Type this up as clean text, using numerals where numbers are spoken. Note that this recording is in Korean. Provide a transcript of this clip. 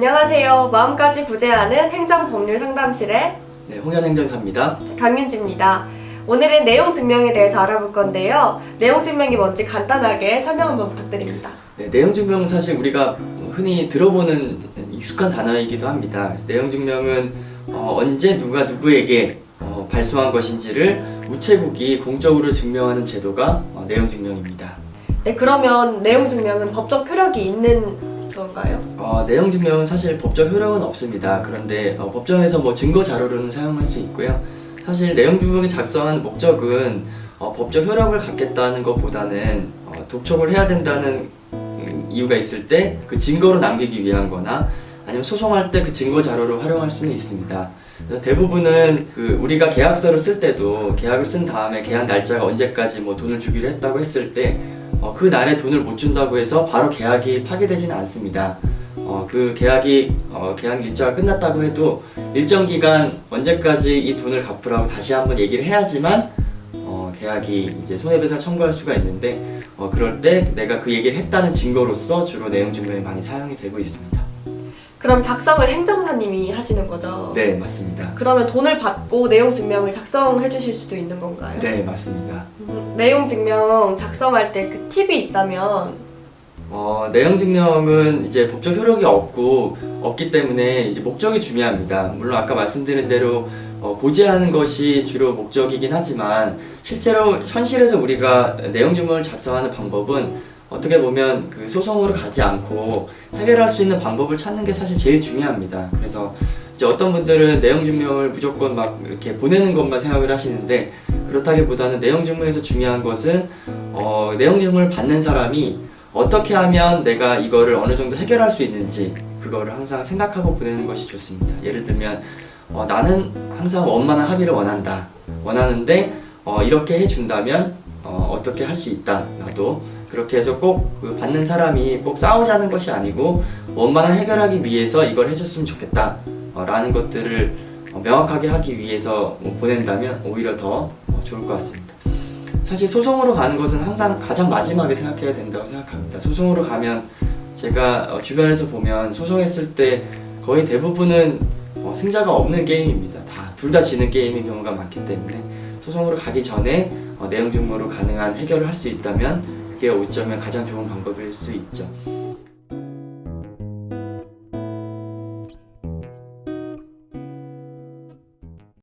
안녕하세요. 마음까지 구제하는 행정법률상담실의 홍현행정사입니다. 강민지입니다. 오늘은 내용증명에 대해서 알아볼 건데요. 내용증명이 뭔지 간단하게 설명 한번 부탁드립니다. 네, 내용증명은 사실 우리가 흔히 들어보는 익숙한 단어이기도 합니다. 내용증명은 언제 누가 누구에게 발송한 것인지를 우체국이 공적으로 증명하는 제도가 내용증명입니다. 네, 그러면 내용증명은 법적 효력이 있는 건가요? 내용증명은 사실 법적 효력은 없습니다. 그런데 법정에서 증거 자료로는 사용할 수 있고요. 사실 내용증명이 작성하는 목적은 법적 효력을 갖겠다는 것보다는 독촉을 해야 된다는 이유가 있을 때 그 증거로 남기기 위한 거나 아니면 소송할 때 그 증거 자료를 활용할 수는 있습니다. 그래서 대부분은 우리가 계약서를 쓸 때도 계약을 쓴 다음에 계약 날짜가 언제까지 돈을 주기로 했다고 했을 때 그 날에 돈을 못 준다고 해서 바로 계약이 파기되지는 않습니다. 그 계약 일자가 끝났다고 해도 일정 기간 언제까지 이 돈을 갚으라고 다시 한번 얘기를 해야지만 계약이 이제 손해배상 청구할 수가 있는데 그럴 때 내가 그 얘기를 했다는 증거로서 주로 내용증명이 많이 사용이 되고 있습니다. 그럼 작성을 행정사님이 하시는 거죠? 네, 맞습니다. 그러면 돈을 받고 내용증명을 작성해 주실 수도 있는 건가요? 네, 맞습니다. 내용증명 작성할 때 그 팁이 있다면? 내용증명은 이제 법적 효력이 없기 때문에 이제 목적이 중요합니다. 물론 아까 말씀드린 대로 고지하는 것이 주로 목적이긴 하지만 실제로 현실에서 우리가 내용증명을 작성하는 방법은 어떻게 보면 그 소송으로 가지 않고 해결할 수 있는 방법을 찾는 게 사실 제일 중요합니다. 그래서 이제 어떤 분들은 내용증명을 무조건 막 이렇게 보내는 것만 생각을 하시는데 그렇다기보다는 내용증명에서 중요한 것은 내용증명을 받는 사람이 어떻게 하면 내가 이거를 어느 정도 해결할 수 있는지 그거를 항상 생각하고 보내는 것이 좋습니다. 예를 들면 나는 항상 원만한 합의를 원하는데 이렇게 해준다면 어떻게 할 수 있다. 나도 그렇게 해서 꼭 그 받는 사람이 꼭 싸우자는 것이 아니고 원만한 해결하기 위해서 이걸 해줬으면 좋겠다 라는 것들을 명확하게 하기 위해서 보낸다면 오히려 더 좋을 것 같습니다. 사실 소송으로 가는 것은 항상 가장 마지막에 생각해야 된다고 생각합니다. 소송으로 가면 제가 주변에서 보면 소송했을 때 거의 대부분은 승자가 없는 게임입니다. 둘 다 지는 게임인 경우가 많기 때문에 소송으로 가기 전에 내용증명으로 가능한 해결을 할 수 있다면 그게 어쩌면 가장 좋은 방법일 수 있죠.